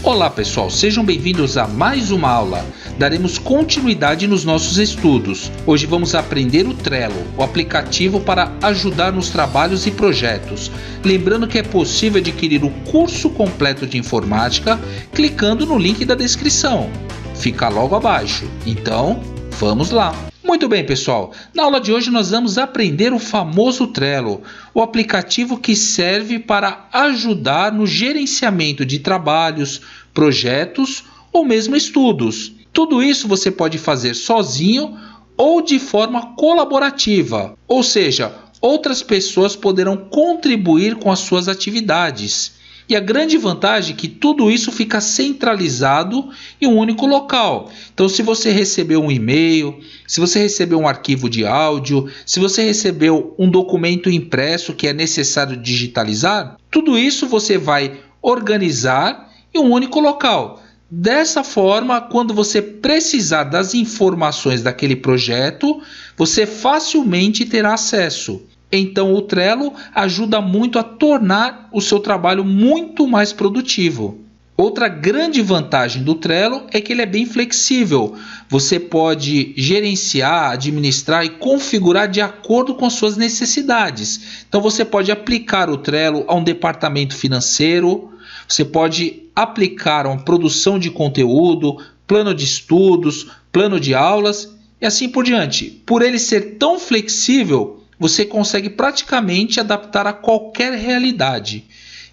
Olá pessoal, sejam bem-vindos a mais uma aula. Daremos continuidade nos nossos estudos. Hoje vamos aprender o Trello, o aplicativo para ajudar nos trabalhos e projetos. Lembrando que é possível adquirir o curso completo de informática clicando no link da descrição. Fica logo abaixo. Então, vamos lá! Muito bem, pessoal. Na aula de hoje nós vamos aprender o famoso Trello, o aplicativo que serve para ajudar no gerenciamento de trabalhos, projetos ou mesmo estudos. Tudo isso você pode fazer sozinho ou de forma colaborativa, ou seja, outras pessoas poderão contribuir com as suas atividades. E a grande vantagem é que tudo isso fica centralizado em um único local. Então, se você recebeu um e-mail, se você recebeu um arquivo de áudio, se você recebeu um documento impresso que é necessário digitalizar, tudo isso você vai organizar em um único local. Dessa forma, quando você precisar das informações daquele projeto, você facilmente terá acesso. Então o Trello ajuda muito a tornar o seu trabalho muito mais produtivo. Outra grande vantagem do Trello é que ele é bem flexível. Você pode gerenciar, administrar e configurar de acordo com as suas necessidades. Então você pode aplicar o Trello a um departamento financeiro, você pode aplicar a uma produção de conteúdo, plano de estudos, plano de aulas e assim por diante. Por ele ser tão flexível, você consegue praticamente adaptar a qualquer realidade.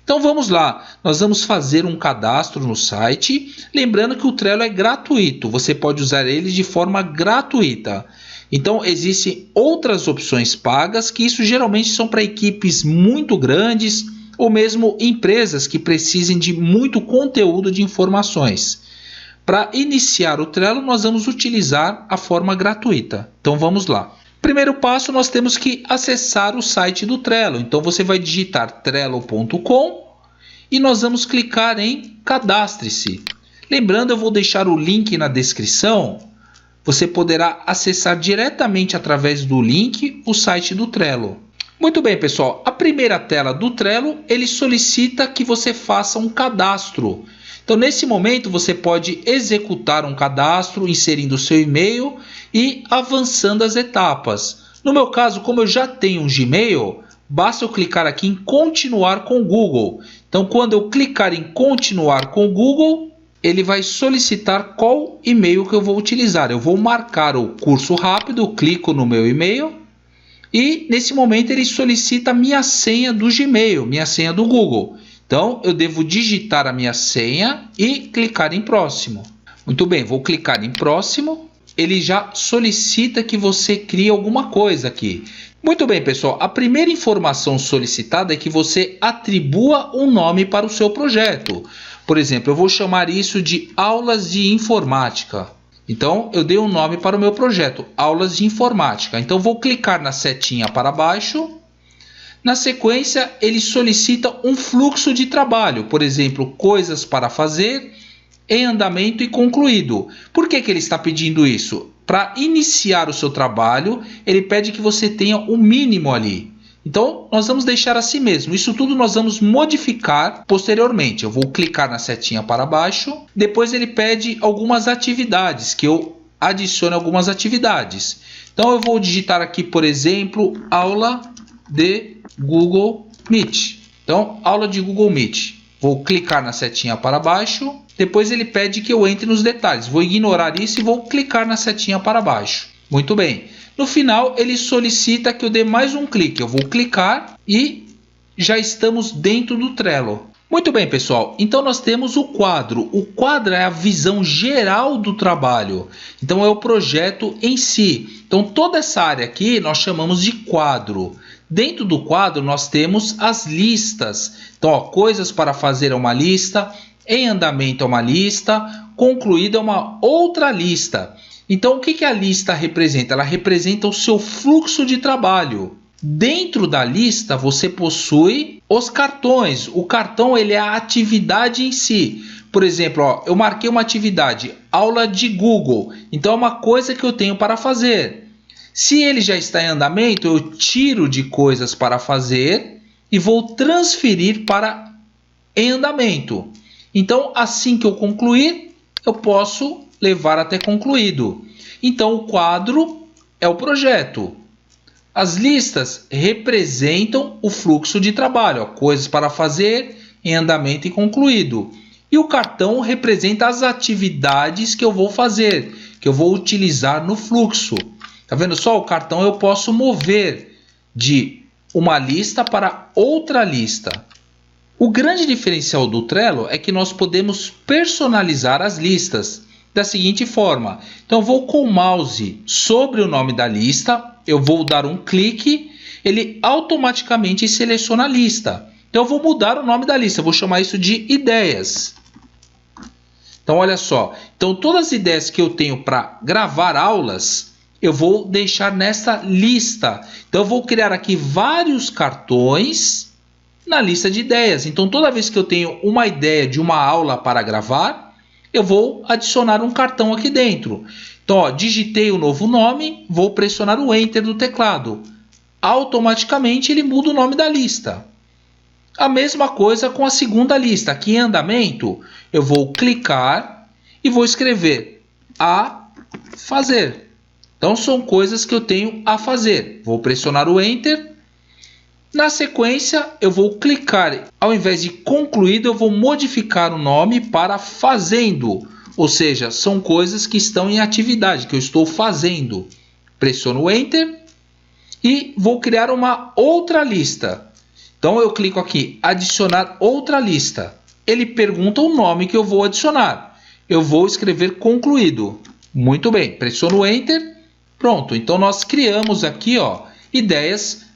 Então vamos lá, nós vamos fazer um cadastro no site, lembrando que o Trello é gratuito, você pode usar ele de forma gratuita. Então existem outras opções pagas, que isso geralmente são para equipes muito grandes ou mesmo empresas que precisem de muito conteúdo de informações. Para iniciar o Trello, nós vamos utilizar a forma gratuita. Então vamos lá. Primeiro passo, nós temos que acessar o site do Trello. Então você vai digitar trello.com e nós vamos clicar em cadastre-se. Lembrando, eu vou deixar o link na descrição. Você poderá acessar diretamente através do link o site do Trello. Muito bem, pessoal. A primeira tela do Trello, ele solicita que você faça um cadastro. Então, nesse momento, você pode executar um cadastro, inserindo o seu e-mail e avançando as etapas. No meu caso, como eu já tenho um Gmail, basta eu clicar aqui em continuar com o Google. Então, quando eu clicar em continuar com o Google, ele vai solicitar qual e-mail que eu vou utilizar. Eu vou marcar o curso rápido, eu clico no meu e-mail e, nesse momento, ele solicita a minha senha do Gmail, minha senha do Google. Então, eu devo digitar a minha senha e clicar em próximo. Muito bem, vou clicar em próximo. Ele já solicita que você crie alguma coisa aqui. Muito bem, pessoal. A primeira informação solicitada é que você atribua um nome para o seu projeto. Por exemplo, eu vou chamar isso de aulas de informática. Então, eu dei um nome para o meu projeto, aulas de informática. Então, vou clicar na setinha para baixo. Na sequência, ele solicita um fluxo de trabalho, por exemplo, coisas para fazer, em andamento e concluído. Por que ele está pedindo isso? Para iniciar o seu trabalho, ele pede que você tenha o mínimo ali. Então, nós vamos deixar assim mesmo. Isso tudo nós vamos modificar posteriormente. Eu vou clicar na setinha para baixo. Depois ele pede algumas atividades, que eu adicione algumas atividades. Então, eu vou digitar aqui, por exemplo, aula de Google Meet. Então, aula de Google Meet. Vou clicar na setinha para baixo. Depois ele pede que eu entre nos detalhes. Vou ignorar isso e vou clicar na setinha para baixo. Muito bem. No final, ele solicita que eu dê mais um clique. Eu vou clicar e já estamos dentro do Trello. Muito bem, pessoal. Então, nós temos o quadro. O quadro é a visão geral do trabalho. Então, é o projeto em si. Então, toda essa área aqui nós chamamos de quadro. Dentro do quadro, nós temos as listas. Então, ó, coisas para fazer é uma lista, em andamento é uma lista, concluída é uma outra lista. Então, o que a lista representa? Ela representa o seu fluxo de trabalho. Dentro da lista, você possui os cartões. O cartão ele é a atividade em si. Por exemplo, ó, eu marquei uma atividade, aula de Google. Então, é uma coisa que eu tenho para fazer. Se ele já está em andamento, eu tiro de coisas para fazer e vou transferir para em andamento. Então, assim que eu concluir, eu posso levar até concluído. Então, o quadro é o projeto. As listas representam o fluxo de trabalho, ó, coisas para fazer, em andamento e concluído. E o cartão representa as atividades que eu vou fazer, que eu vou utilizar no fluxo. Tá vendo só? O cartão eu posso mover de uma lista para outra lista. O grande diferencial do Trello é que nós podemos personalizar as listas da seguinte forma. Então, eu vou com o mouse sobre o nome da lista, eu vou dar um clique, ele automaticamente seleciona a lista. Então, eu vou mudar o nome da lista, eu vou chamar isso de ideias. Então, olha só. Então, todas as ideias que eu tenho para gravar aulas, eu vou deixar nessa lista. Então, eu vou criar aqui vários cartões na lista de ideias. Então, toda vez que eu tenho uma ideia de uma aula para gravar, eu vou adicionar um cartão aqui dentro. Então, ó, digitei o novo nome, vou pressionar o Enter do teclado. Automaticamente, ele muda o nome da lista. A mesma coisa com a segunda lista. Aqui em andamento, eu vou clicar e vou escrever a fazer. Então, são coisas que eu tenho a fazer. Vou pressionar o Enter. Na sequência, eu vou clicar, ao invés de concluído, eu vou modificar o nome para fazendo. Ou seja, são coisas que estão em atividade, que eu estou fazendo. Pressiono o Enter e vou criar uma outra lista. Então, eu clico aqui, adicionar outra lista. Ele pergunta o nome que eu vou adicionar. Eu vou escrever concluído. Muito bem, pressiono o Enter. Pronto, então nós criamos aqui, ó, ideias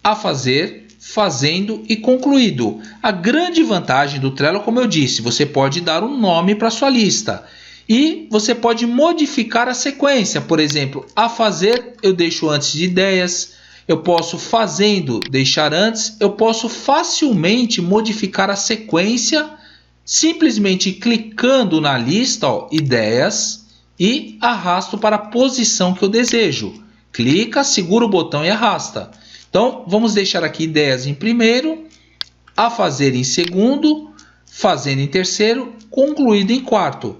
a fazer, fazendo e concluído. A grande vantagem do Trello, como eu disse, você pode dar um nome para sua lista. E você pode modificar a sequência. Por exemplo, a fazer eu deixo antes de ideias. Eu posso fazendo deixar antes. Eu posso facilmente modificar a sequência simplesmente clicando na lista, ó, ideias, e arrasto para a posição que eu desejo. Clica, segura o botão e arrasta. Então, vamos deixar aqui ideias em primeiro, a fazer em segundo, fazendo em terceiro, concluído em quarto.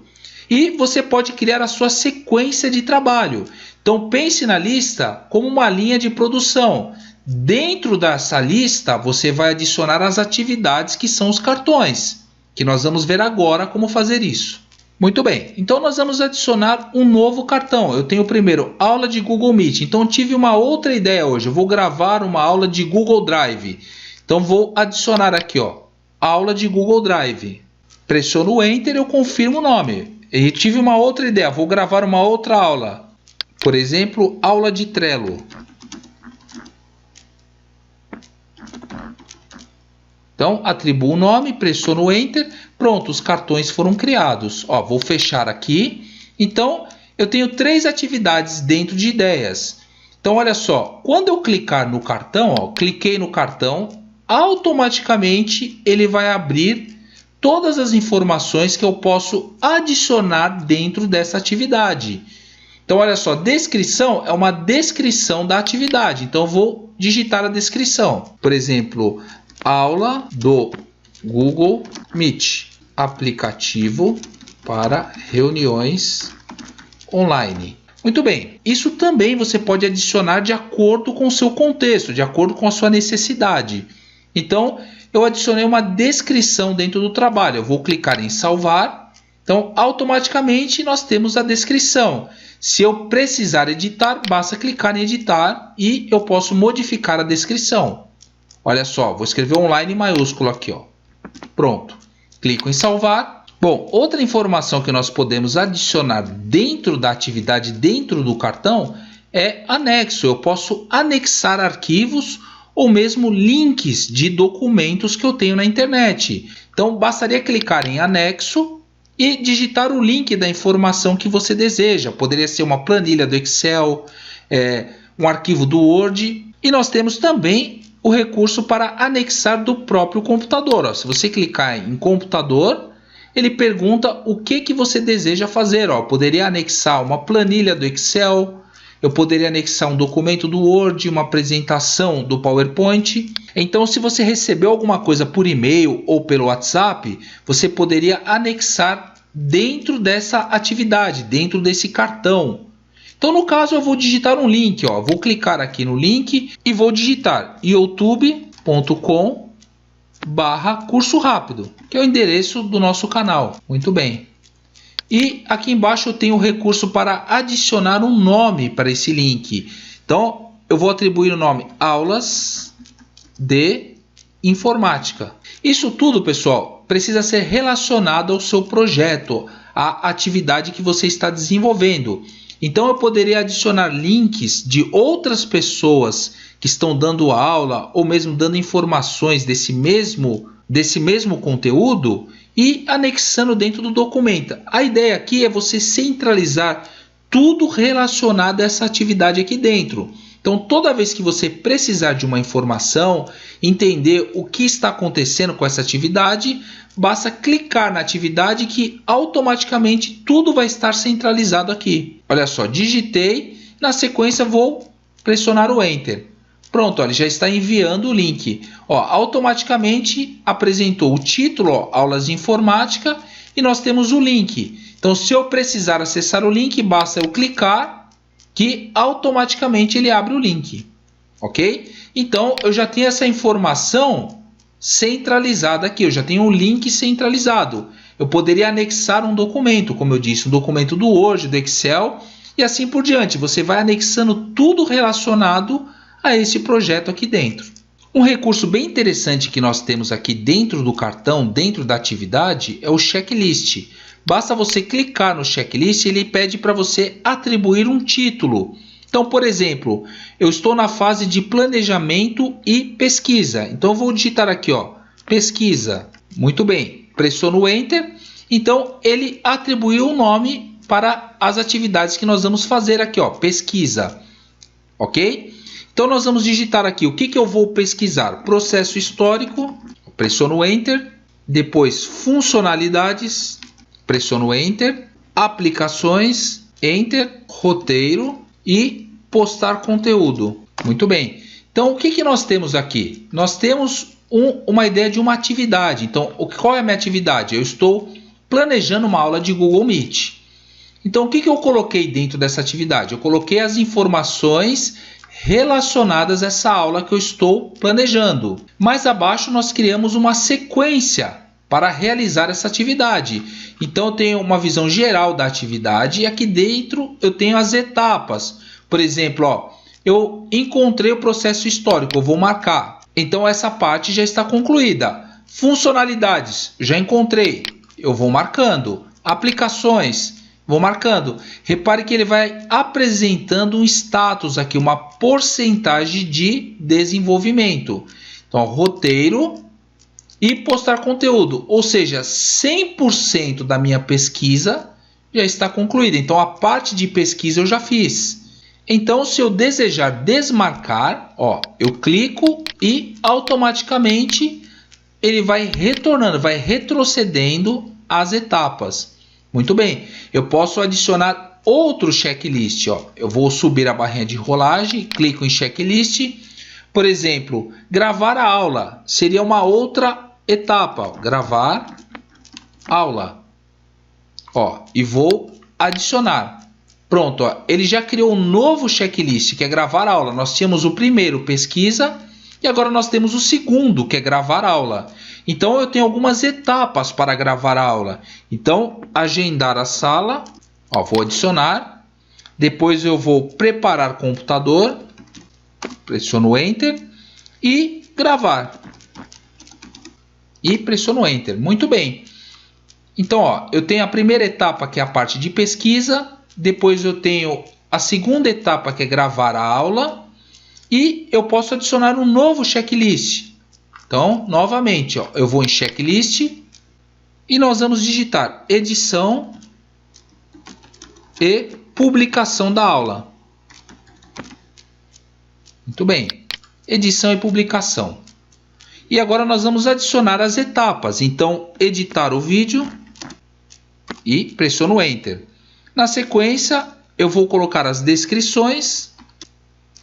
E você pode criar a sua sequência de trabalho. Então, pense na lista como uma linha de produção. Dentro dessa lista, você vai adicionar as atividades que são os cartões, que nós vamos ver agora como fazer isso. Muito bem, então nós vamos adicionar um novo cartão. Eu tenho primeiro aula de Google Meet. Então tive uma outra ideia hoje. Eu vou gravar uma aula de Google Drive. Então vou adicionar aqui, ó, aula de Google Drive. Pressiono o Enter e eu confirmo o nome. E tive uma outra ideia. Vou gravar uma outra aula. Por exemplo, aula de Trello. Então, atribuo o nome, pressiono o Enter, pronto, os cartões foram criados. Ó, vou fechar aqui. Então, eu tenho 3 atividades dentro de ideias. Então, olha só, quando eu clicar no cartão, ó, cliquei no cartão, automaticamente ele vai abrir todas as informações que eu posso adicionar dentro dessa atividade. Então, olha só, descrição é uma descrição da atividade. Então, eu vou digitar a descrição. Por exemplo, aula do Google Meet, aplicativo para reuniões online. Muito bem, isso também você pode adicionar de acordo com o seu contexto, de acordo com a sua necessidade. Então, eu adicionei uma descrição dentro do trabalho. Eu vou clicar em salvar. Então, automaticamente nós temos a descrição. Se eu precisar editar, basta clicar em editar e eu posso modificar a descrição. Olha só, vou escrever online em maiúsculo aqui, ó. Pronto. Clico em salvar. Bom, outra informação que nós podemos adicionar dentro da atividade, dentro do cartão, é anexo. Eu posso anexar arquivos ou mesmo links de documentos que eu tenho na internet. Então, bastaria clicar em anexo e digitar o link da informação que você deseja. Poderia ser uma planilha do Excel, um arquivo do Word. E nós temos também o recurso para anexar do próprio computador. Ó, se você clicar em computador, ele pergunta o que você deseja fazer. Ó, poderia anexar uma planilha do Excel, eu poderia anexar um documento do Word, uma apresentação do PowerPoint. Então, se você recebeu alguma coisa por e-mail ou pelo WhatsApp, você poderia anexar dentro dessa atividade, dentro desse cartão. Então, no caso, eu vou digitar um link, ó. Vou clicar aqui no link e vou digitar youtube.com/curso rápido, que é o endereço do nosso canal. Muito bem. E aqui embaixo eu tenho o recurso para adicionar um nome para esse link. Então, eu vou atribuir o nome Aulas de Informática. Isso tudo, pessoal, precisa ser relacionado ao seu projeto, à atividade que você está desenvolvendo. Então, eu poderia adicionar links de outras pessoas que estão dando aula ou mesmo dando informações desse mesmo conteúdo e anexando dentro do documento. A ideia aqui é você centralizar tudo relacionado a essa atividade aqui dentro. Então, toda vez que você precisar de uma informação, entender o que está acontecendo com essa atividade, basta clicar na atividade que automaticamente tudo vai estar centralizado aqui. Olha só, digitei, na sequência vou pressionar o Enter. Pronto, ele já está enviando o link. Ó, automaticamente apresentou o título, ó, Aulas de Informática, e nós temos o link. Então, se eu precisar acessar o link, basta eu clicar que automaticamente ele abre o link. Ok? Então, eu já tenho essa informação centralizada aqui. Eu já tenho o link centralizado. Eu poderia anexar um documento, como eu disse, um documento do Word, do Excel, e assim por diante. Você vai anexando tudo relacionado a esse projeto aqui dentro. Um recurso bem interessante que nós temos aqui dentro do cartão, dentro da atividade, é o checklist. Basta você clicar no checklist e ele pede para você atribuir um título. Então, por exemplo, eu estou na fase de planejamento e pesquisa. Então, eu vou digitar aqui, ó, pesquisa. Muito bem, pressiono Enter. Então, ele atribuiu um nome para as atividades que nós vamos fazer aqui, ó, pesquisa. Ok? Então, nós vamos digitar aqui o que eu vou pesquisar. Processo histórico, pressiono Enter. Depois, funcionalidades, pressiono Enter. Aplicações, Enter. Roteiro e postar conteúdo. Muito bem. Então, o que nós temos aqui? Nós temos uma ideia de uma atividade. Então, qual é a minha atividade? Eu estou planejando uma aula de Google Meet. Então, o que eu coloquei dentro dessa atividade? Eu coloquei as informações relacionadas a essa aula que eu estou planejando. Mais abaixo nós criamos uma sequência para realizar essa atividade. Então eu tenho uma visão geral da atividade e aqui dentro eu tenho as etapas. Por exemplo, ó, eu encontrei o processo histórico, eu vou marcar. Então essa parte já está concluída. Funcionalidades, já encontrei, eu vou marcando. Aplicações, vou marcando. Repare que ele vai apresentando um status aqui, uma porcentagem de desenvolvimento. Então, roteiro e postar conteúdo. Ou seja, 100% da minha pesquisa já está concluída. Então, a parte de pesquisa eu já fiz. Então, se eu desejar desmarcar, ó, eu clico e automaticamente ele vai retornando, vai retrocedendo as etapas. Muito bem, eu posso adicionar outro checklist. Ó. Eu vou subir a barrinha de rolagem, clico em checklist. Por exemplo, gravar a aula seria uma outra etapa. Ó. Gravar aula. Ó, e vou adicionar. Pronto, ó, ele já criou um novo checklist, que é gravar aula. Nós tínhamos o primeiro, pesquisa, e agora nós temos o segundo, que é gravar aula. Então, eu tenho algumas etapas para gravar a aula. Então, agendar a sala, ó, vou adicionar. Depois eu vou preparar computador, pressiono Enter e gravar. E pressiono Enter. Muito bem. Então, ó, eu tenho a primeira etapa, que é a parte de pesquisa. Depois eu tenho a segunda etapa, que é gravar a aula. E eu posso adicionar um novo checklist. Então, novamente, ó, eu vou em checklist e nós vamos digitar edição e publicação da aula. Muito bem, edição e publicação. E agora nós vamos adicionar as etapas. Então, editar o vídeo e pressiono Enter. Na sequência, eu vou colocar as descrições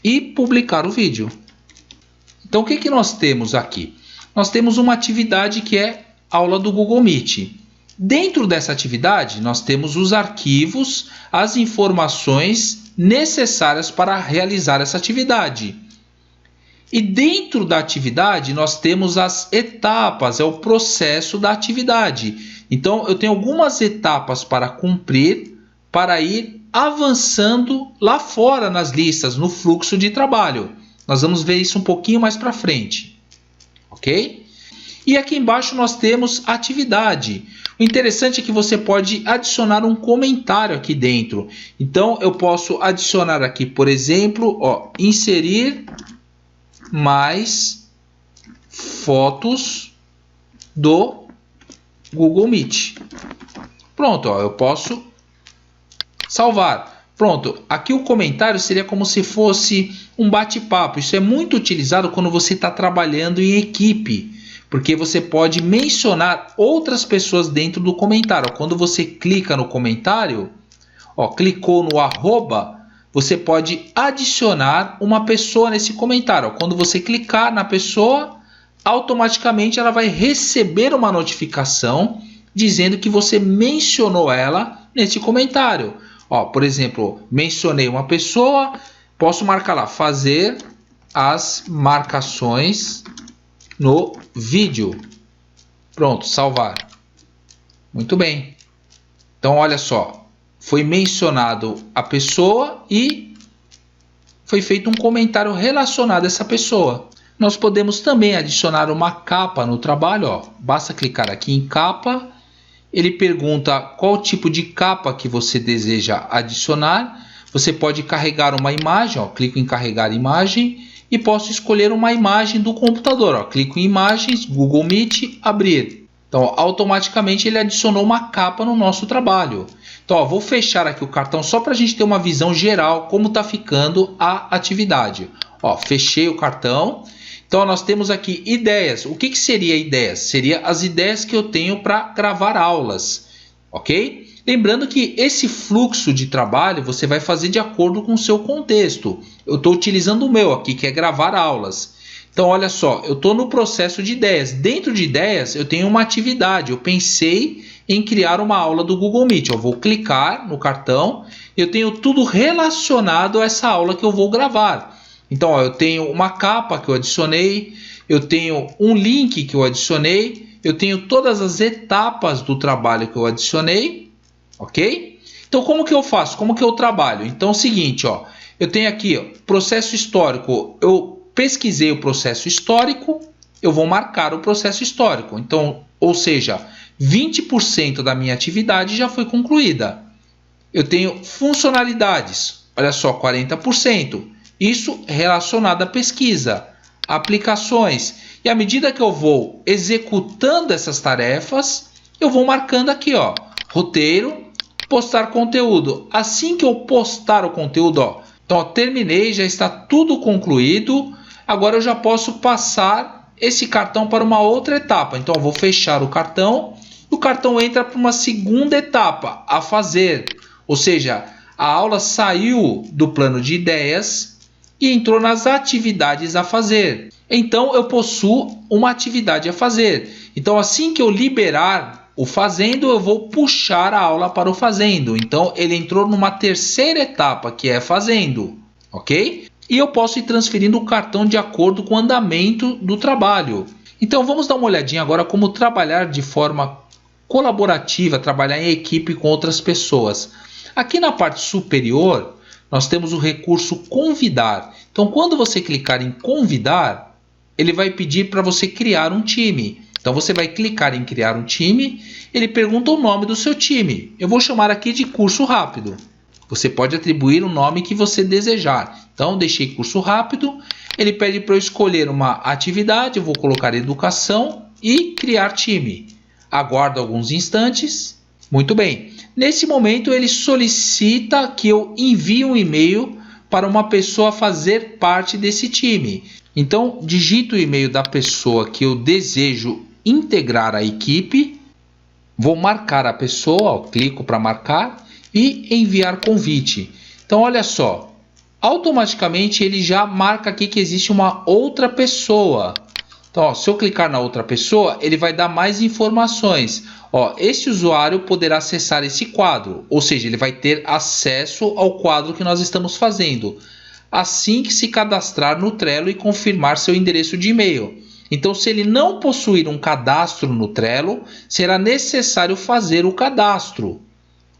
e publicar o vídeo. Então, o que que nós temos aqui? Nós temos uma atividade que é aula do Google Meet. Dentro dessa atividade, nós temos os arquivos, as informações necessárias para realizar essa atividade. E dentro da atividade, nós temos as etapas, é o processo da atividade. Então, eu tenho algumas etapas para cumprir, para ir avançando lá fora nas listas, no fluxo de trabalho. Nós vamos ver isso um pouquinho mais para frente, ok? E aqui embaixo nós temos atividade. O interessante é que você pode adicionar um comentário aqui dentro. Então, eu posso adicionar aqui, por exemplo, inserir mais fotos do Google Meet. Pronto, eu posso salvar. Pronto, aqui o comentário seria como se fosse um bate-papo. Isso é muito utilizado quando você está trabalhando em equipe, porque você pode mencionar outras pessoas dentro do comentário. Quando você clica no comentário, clicou no arroba, você pode adicionar uma pessoa nesse comentário. Quando você clicar na pessoa, automaticamente ela vai receber uma notificação dizendo que você mencionou ela nesse comentário. Por exemplo, mencionei uma pessoa, posso marcar lá, fazer as marcações no vídeo. Pronto, salvar. Muito bem. Então, olha só, foi mencionado a pessoa e foi feito um comentário relacionado a essa pessoa. Nós podemos também adicionar uma capa no trabalho. Basta clicar aqui em capa. Ele pergunta qual tipo de capa que você deseja adicionar. Você pode carregar uma imagem, clico em carregar imagem e posso escolher uma imagem do computador. Clico em imagens, Google Meet, abrir. Então, automaticamente ele adicionou uma capa no nosso trabalho. Então, vou fechar aqui o cartão só para a gente ter uma visão geral como está ficando a atividade. Fechei o cartão. Então, nós temos aqui ideias. O que seria ideias? Seria as ideias que eu tenho para gravar aulas, ok? Lembrando que esse fluxo de trabalho você vai fazer de acordo com o seu contexto. Eu estou utilizando o meu aqui, que é gravar aulas. Então, olha só, eu estou no processo de ideias. Dentro de ideias, eu tenho uma atividade. Eu pensei em criar uma aula do Google Meet. Eu vou clicar no cartão. Eu tenho tudo relacionado a essa aula que eu vou gravar. Então, eu tenho uma capa que eu adicionei, eu tenho um link que eu adicionei, eu tenho todas as etapas do trabalho que eu adicionei, ok? Então, como que eu faço? Como que eu trabalho? Então, é o seguinte, eu tenho aqui processo histórico, eu pesquisei o processo histórico, eu vou marcar o processo histórico. Então, ou seja, 20% da minha atividade já foi concluída. Eu tenho funcionalidades, olha só, 40%. Isso relacionado à pesquisa, aplicações. E à medida que eu vou executando essas tarefas, eu vou marcando aqui, roteiro, postar conteúdo. Assim que eu postar o conteúdo, então terminei, já está tudo concluído. Agora eu já posso passar esse cartão para uma outra etapa. Então eu vou fechar o cartão. O cartão entra para uma segunda etapa, a fazer. Ou seja, a aula saiu do plano de ideias e entrou nas atividades a fazer. Então, eu possuo uma atividade a fazer. Então, assim que eu liberar o fazendo, eu vou puxar a aula para o fazendo. Então, ele entrou numa terceira etapa, que é fazendo, ok? E eu posso ir transferindo o cartão de acordo com o andamento do trabalho. Então, vamos dar uma olhadinha agora como trabalhar de forma colaborativa, trabalhar em equipe com outras pessoas. Aqui na parte superior, nós temos o recurso convidar. Então, quando você clicar em convidar, ele vai pedir para você criar um time. Então, você vai clicar em criar um time, ele pergunta o nome do seu time. Eu vou chamar aqui de curso rápido. Você pode atribuir o nome que você desejar. Então, deixei curso rápido. Ele pede para eu escolher uma atividade, eu vou colocar educação e criar time. Aguardo alguns instantes. Muito bem. Nesse momento, ele solicita que eu envie um e-mail para uma pessoa fazer parte desse time. Então, digito o e-mail da pessoa que eu desejo integrar a equipe. Vou marcar a pessoa, clico para marcar e enviar convite. Então olha só, automaticamente ele já marca aqui que existe uma outra pessoa. Então, ó, se eu clicar na outra pessoa, ele vai dar mais informações. Ó, esse usuário poderá acessar esse quadro, ou seja, ele vai ter acesso ao quadro que nós estamos fazendo, assim que se cadastrar no Trello e confirmar seu endereço de e-mail. Então, se ele não possuir um cadastro no Trello, será necessário fazer o cadastro,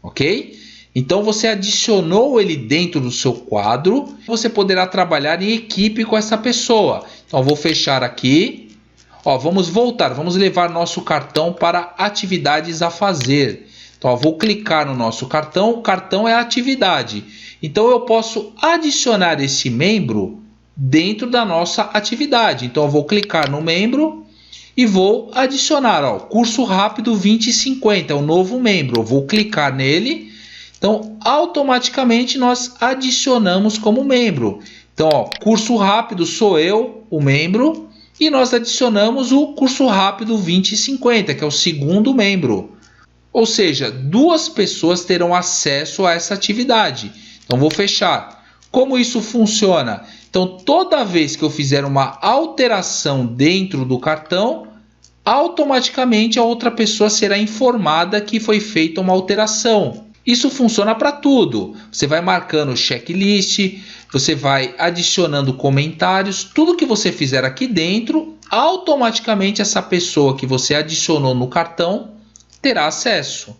ok? Então, você adicionou ele dentro do seu quadro, você poderá trabalhar em equipe com essa pessoa. Então, eu vou fechar aqui. Ó, vamos voltar, vamos levar nosso cartão para atividades a fazer. Então, ó, vou clicar no nosso cartão, o cartão é a atividade. Então, eu posso adicionar esse membro dentro da nossa atividade. Então, eu vou clicar no membro e vou adicionar, ó, curso rápido 2050, é o novo membro. Eu vou clicar nele. Então, automaticamente nós adicionamos como membro. Então, ó, curso rápido sou eu, o membro. E nós adicionamos o curso rápido 2050, que é o segundo membro. Ou seja, duas pessoas terão acesso a essa atividade. Então, vou fechar. Como isso funciona? Então, toda vez que eu fizer uma alteração dentro do cartão, automaticamente a outra pessoa será informada que foi feita uma alteração. Isso funciona para tudo. Você vai marcando o checklist, você vai adicionando comentários, tudo que você fizer aqui dentro, automaticamente essa pessoa que você adicionou no cartão terá acesso.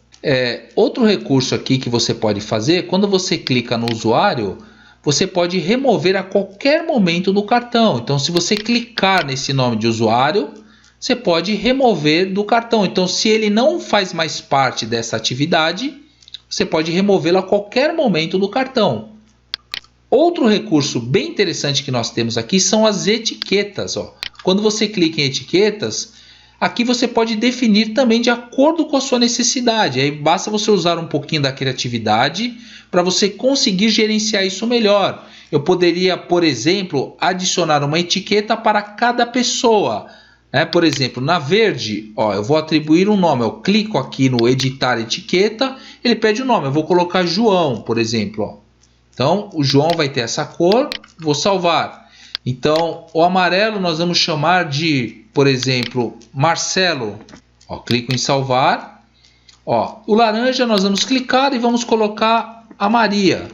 Outro recurso aqui que você pode fazer, quando você clica no usuário, você pode remover a qualquer momento do cartão. Então, se você clicar nesse nome de usuário, você pode remover do cartão. Então, se ele não faz mais parte dessa atividade, você pode removê-lo a qualquer momento do cartão. Outro recurso bem interessante que nós temos aqui são as etiquetas. Ó. Quando você clica em etiquetas, aqui você pode definir também de acordo com a sua necessidade. Aí basta você usar um pouquinho da criatividade para você conseguir gerenciar isso melhor. Eu poderia, por exemplo, adicionar uma etiqueta para cada pessoa. Por exemplo, na verde, ó, eu vou atribuir um nome. Eu clico aqui no editar etiqueta, ele pede o nome. Eu vou colocar João, por exemplo. Ó. Então, o João vai ter essa cor, vou salvar. Então, o amarelo nós vamos chamar de, por exemplo, Marcelo. Ó, clico em salvar. Ó, o laranja nós vamos clicar e vamos colocar a Maria.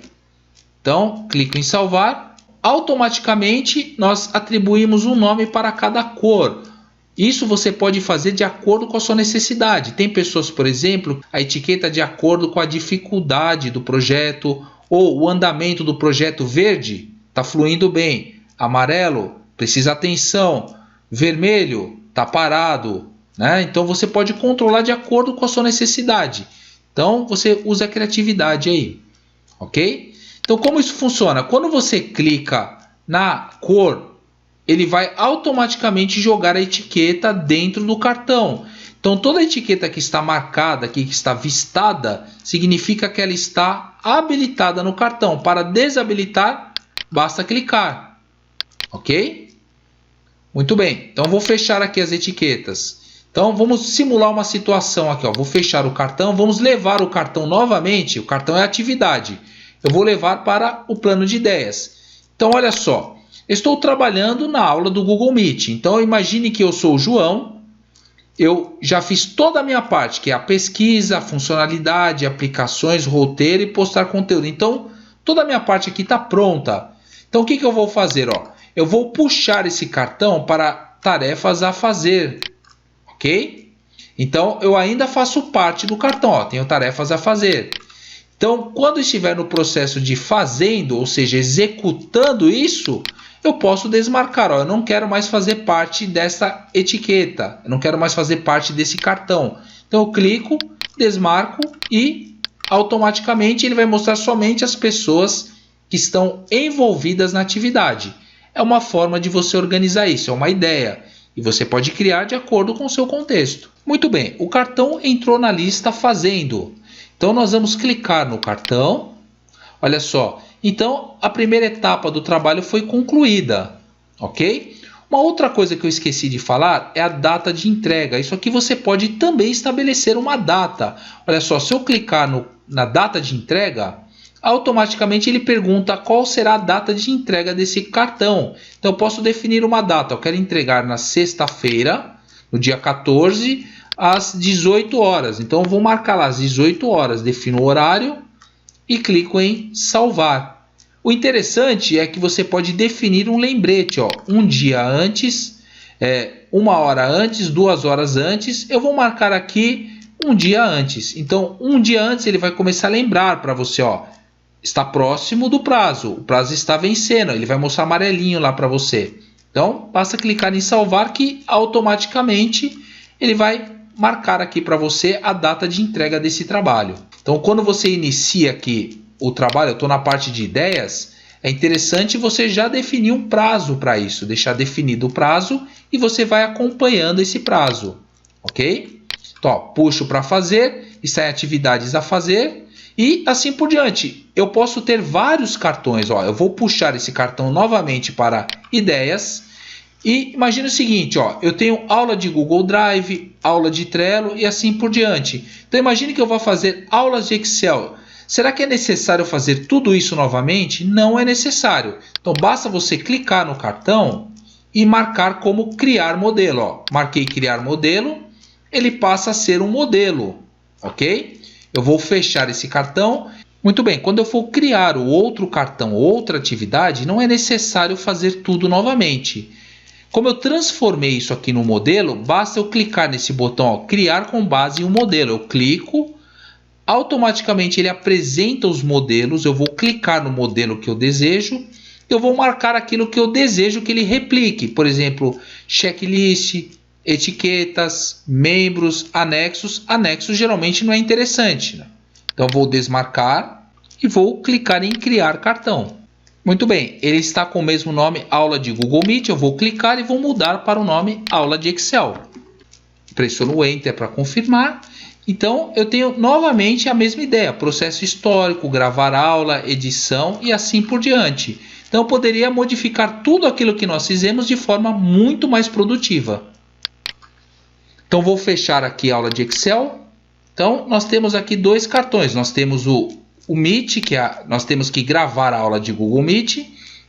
Então, clico em salvar. Automaticamente, nós atribuímos um nome para cada cor. Isso você pode fazer de acordo com a sua necessidade. Tem pessoas, por exemplo, a etiqueta de acordo com a dificuldade do projeto ou o andamento do projeto. Verde está fluindo bem, amarelo precisa atenção, vermelho está parado, né? Então você pode controlar de acordo com a sua necessidade. Então você usa a criatividade aí, ok? Então como isso funciona? Quando você clica na cor, ele vai automaticamente jogar a etiqueta dentro do cartão. Então, toda a etiqueta que está marcada aqui, que está vistada, significa que ela está habilitada no cartão. Para desabilitar, basta clicar. Ok? Muito bem. Então, vou fechar aqui as etiquetas. Então, vamos simular uma situação aqui. Ó. Vou fechar o cartão. Vamos levar o cartão novamente. O cartão é atividade. Eu vou levar para o plano de ideias. Então, olha só. Estou trabalhando na aula do Google Meet. Então, imagine que eu sou o João. Eu já fiz toda a minha parte, que é a pesquisa, a funcionalidade, aplicações, roteiro e postar conteúdo. Então, toda a minha parte aqui está pronta. Então, o que eu vou fazer? Ó? Eu vou puxar esse cartão para tarefas a fazer. Ok? Então, eu ainda faço parte do cartão. Ó, tenho tarefas a fazer. Então, quando estiver no processo de fazendo, ou seja, executando isso, eu posso desmarcar. Ó, eu não quero mais fazer parte dessa etiqueta. Eu não quero mais fazer parte desse cartão. Então, eu clico, desmarco e automaticamente ele vai mostrar somente as pessoas que estão envolvidas na atividade. É uma forma de você organizar isso, é uma ideia. E você pode criar de acordo com o seu contexto. Muito bem, o cartão entrou na lista fazendo. Então, nós vamos clicar no cartão. Olha só. Então, a primeira etapa do trabalho foi concluída. Ok? Uma outra coisa que eu esqueci de falar é a data de entrega. Isso aqui você pode também estabelecer uma data. Olha só, se eu clicar na data de entrega, automaticamente ele pergunta qual será a data de entrega desse cartão. Então eu posso definir uma data, eu quero entregar na sexta-feira, no dia 14, às 18 horas. Então eu vou marcar lá às 18 horas, defino o horário e clico em salvar. O interessante é que você pode definir um lembrete, ó, um dia antes, 1 hora antes, 2 horas antes. Eu vou marcar aqui um dia antes. Então, um dia antes ele vai começar a lembrar para você, ó, está próximo do prazo, o prazo está vencendo, ele vai mostrar amarelinho lá para você. Então, basta clicar em salvar que automaticamente ele vai marcar aqui para você a data de entrega desse trabalho. Então, quando você inicia aqui o trabalho, eu estou na parte de ideias, é interessante você já definir um prazo para isso, deixar definido o prazo e você vai acompanhando esse prazo, ok? Então, ó, puxo para fazer, está em atividades a fazer e assim por diante. Eu posso ter vários cartões, ó, eu vou puxar esse cartão novamente para ideias e imagina o seguinte, ó, eu tenho aula de Google Drive, aula de Trello e assim por diante. Então imagine que eu vou fazer aulas de Excel. Será que é necessário fazer tudo isso novamente? Não é necessário. Então basta você clicar no cartão e marcar como criar modelo. Ó. Marquei criar modelo, ele passa a ser um modelo, ok? Eu vou fechar esse cartão. Muito bem, quando eu for criar o outro cartão, outra atividade, não é necessário fazer tudo novamente. Como eu transformei isso aqui no modelo, basta eu clicar nesse botão, ó, criar com base em um modelo. Eu clico, automaticamente ele apresenta os modelos, eu vou clicar no modelo que eu desejo, eu vou marcar aquilo que eu desejo que ele replique, por exemplo, checklist, etiquetas, membros, anexos. Anexos geralmente não é interessante, né? Então vou desmarcar e vou clicar em criar cartão. Muito bem, ele está com o mesmo nome, aula de Google Meet, eu vou clicar e vou mudar para o nome aula de Excel. Pressiono o Enter para confirmar. Então, eu tenho novamente a mesma ideia, processo histórico, gravar aula, edição e assim por diante. Então, eu poderia modificar tudo aquilo que nós fizemos de forma muito mais produtiva. Então, vou fechar aqui a aula de Excel. Então, nós temos aqui dois cartões. Nós temos o Meet, nós temos que gravar a aula de Google Meet.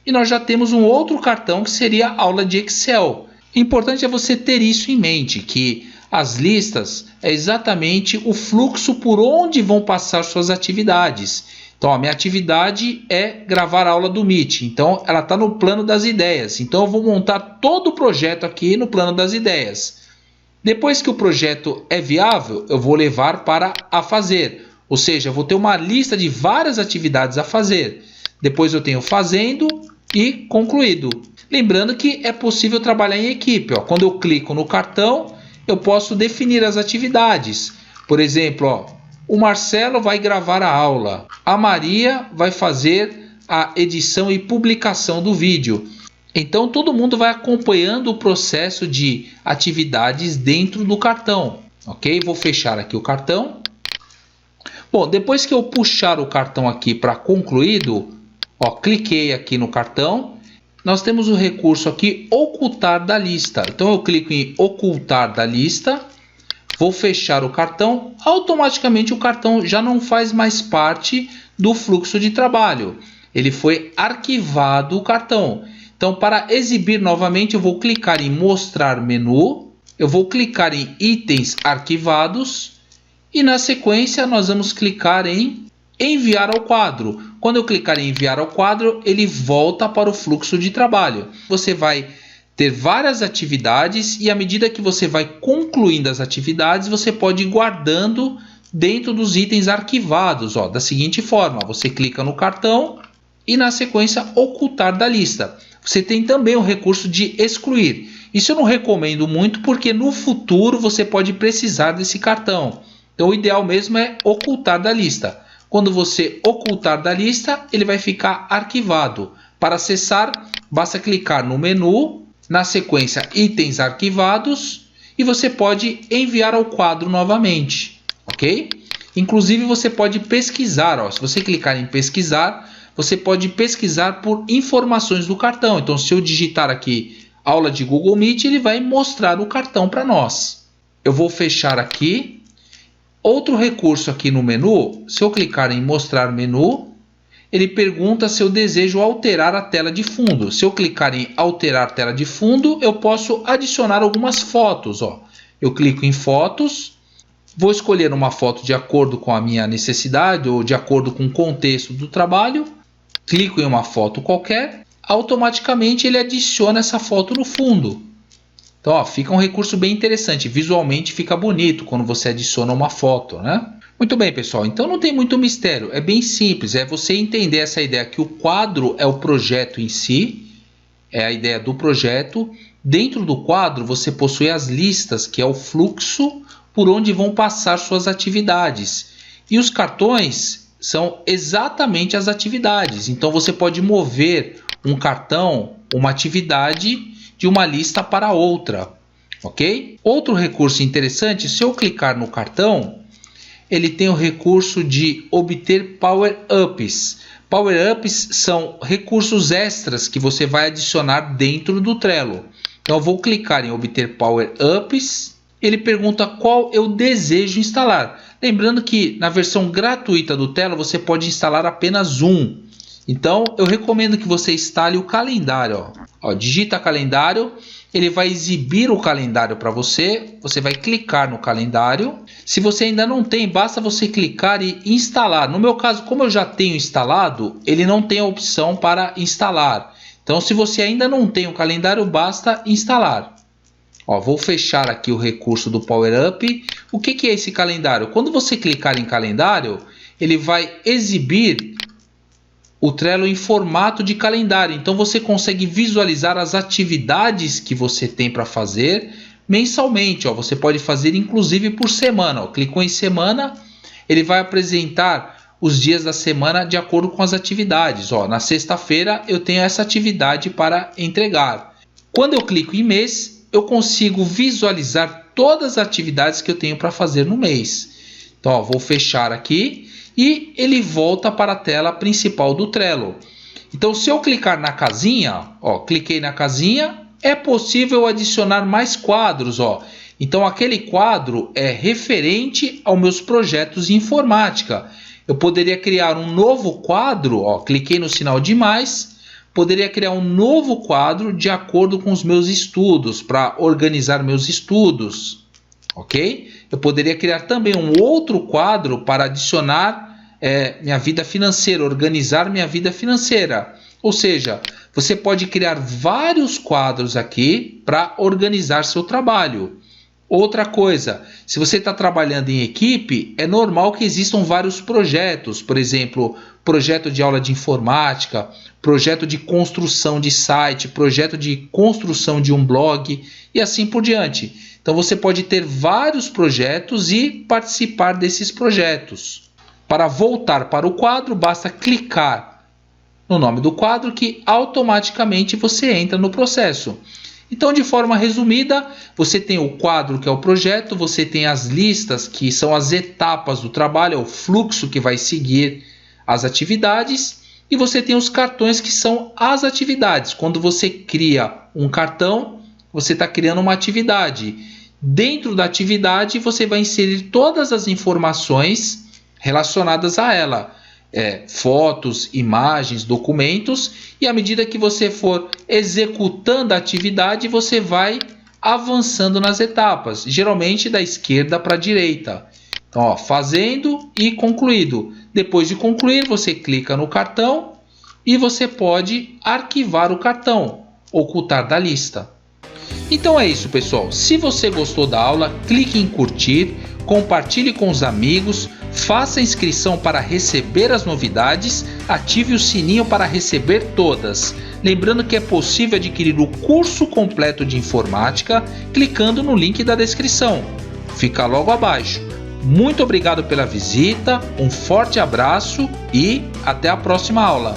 E nós já temos um outro cartão que seria a aula de Excel. O importante é você ter isso em mente, que as listas é exatamente o fluxo por onde vão passar suas atividades. Então, a minha atividade é gravar a aula do Meet. Então, ela está no plano das ideias. Então, eu vou montar todo o projeto aqui no plano das ideias. Depois que o projeto é viável, eu vou levar para a fazer. Ou seja, eu vou ter uma lista de várias atividades a fazer. Depois eu tenho fazendo e concluído. Lembrando que é possível trabalhar em equipe. Ó. Quando eu clico no cartão, eu posso definir as atividades. Por exemplo, ó, o Marcelo vai gravar a aula. A Maria vai fazer a edição e publicação do vídeo. Então, todo mundo vai acompanhando o processo de atividades dentro do cartão. Ok? Vou fechar aqui o cartão. Bom, depois que eu puxar o cartão aqui para concluído, ó, cliquei aqui no cartão. Nós temos o recurso aqui, ocultar da lista. Então, eu clico em ocultar da lista. Vou fechar o cartão. Automaticamente, o cartão já não faz mais parte do fluxo de trabalho. Ele foi arquivado o cartão. Então, para exibir novamente, eu vou clicar em mostrar menu. Eu vou clicar em itens arquivados. E na sequência, nós vamos clicar em enviar ao quadro. Quando eu clicar em enviar ao quadro, ele volta para o fluxo de trabalho. Você vai ter várias atividades e à medida que você vai concluindo as atividades, você pode ir guardando dentro dos itens arquivados. Ó, da seguinte forma, você clica no cartão e na sequência ocultar da lista. Você tem também o recurso de excluir. Isso eu não recomendo muito porque no futuro você pode precisar desse cartão. Então o ideal mesmo é ocultar da lista. Quando você ocultar da lista, ele vai ficar arquivado. Para acessar, basta clicar no menu, na sequência itens arquivados e você pode enviar ao quadro novamente, ok? Inclusive você pode pesquisar, ó, se você clicar em pesquisar, você pode pesquisar por informações do cartão. Então se eu digitar aqui aula de Google Meet, ele vai mostrar o cartão para nós. Eu vou fechar aqui. Outro recurso aqui no menu, se eu clicar em mostrar menu, ele pergunta se eu desejo alterar a tela de fundo. Se eu clicar em alterar tela de fundo, eu posso adicionar algumas fotos. Ó. Eu clico em fotos, vou escolher uma foto de acordo com a minha necessidade ou de acordo com o contexto do trabalho. Clico em uma foto qualquer, automaticamente ele adiciona essa foto no fundo. Então, ó, fica um recurso bem interessante. Visualmente fica bonito quando você adiciona uma foto, né? Muito bem, pessoal. Então não tem muito mistério. É bem simples. É você entender essa ideia que o quadro é o projeto em si. É a ideia do projeto. Dentro do quadro você possui as listas, que é o fluxo por onde vão passar suas atividades. E os cartões são exatamente as atividades. Então você pode mover um cartão, uma atividade de uma lista para outra, ok? Outro recurso interessante, se eu clicar no cartão, ele tem o recurso de obter power-ups. Power-ups são recursos extras que você vai adicionar dentro do Trello. Então eu vou clicar em obter power-ups, ele pergunta qual eu desejo instalar. Lembrando que na versão gratuita do Trello você pode instalar apenas um. Então, eu recomendo que você instale o calendário. Ó, digita calendário, ele vai exibir o calendário para você. Você vai clicar no calendário. Se você ainda não tem, basta você clicar e instalar. No meu caso, como eu já tenho instalado, ele não tem a opção para instalar. Então, se você ainda não tem o calendário, basta instalar. Ó, vou fechar aqui o recurso do Power Up. O que é esse calendário? Quando você clicar em calendário, ele vai exibir o Trello em formato de calendário. Então você consegue visualizar as atividades que você tem para fazer mensalmente. Ó. Você pode fazer inclusive por semana. Ó. Clicou em semana, ele vai apresentar os dias da semana de acordo com as atividades. Ó. Na sexta-feira eu tenho essa atividade para entregar. Quando eu clico em mês, eu consigo visualizar todas as atividades que eu tenho para fazer no mês. Então, ó, vou fechar aqui. E ele volta para a tela principal do Trello. Então, se eu clicar na casinha, ó, cliquei na casinha, é possível adicionar mais quadros. Ó. Então, aquele quadro é referente aos meus projetos de informática. Eu poderia criar um novo quadro, ó, cliquei no sinal de mais, poderia criar um novo quadro de acordo com os meus estudos, para organizar meus estudos. Ok? Eu poderia criar também um outro quadro para adicionar minha vida financeira, organizar minha vida financeira. Ou seja, você pode criar vários quadros aqui para organizar seu trabalho. Outra coisa, se você está trabalhando em equipe, é normal que existam vários projetos. Por exemplo, projeto de aula de informática, projeto de construção de site, projeto de construção de um blog e assim por diante. Então você pode ter vários projetos e participar desses projetos. Para voltar para o quadro, basta clicar no nome do quadro que automaticamente você entra no processo. Então, de forma resumida, você tem o quadro que é o projeto, você tem as listas que são as etapas do trabalho, é o fluxo que vai seguir as atividades, e você tem os cartões que são as atividades. Quando você cria um cartão, você está criando uma atividade. Dentro da atividade, você vai inserir todas as informações relacionadas a ela. Fotos, imagens, documentos, e à medida que você for executando a atividade, você vai avançando nas etapas, geralmente da esquerda para a direita. Então, ó, fazendo e concluído. Depois de concluir, você clica no cartão e você pode arquivar o cartão, ocultar da lista. Então é isso, pessoal. Se você gostou da aula, clique em curtir, compartilhe com os amigos, faça a inscrição para receber as novidades, ative o sininho para receber todas. Lembrando que é possível adquirir o curso completo de informática clicando no link da descrição. Fica logo abaixo. Muito obrigado pela visita, um forte abraço e até a próxima aula.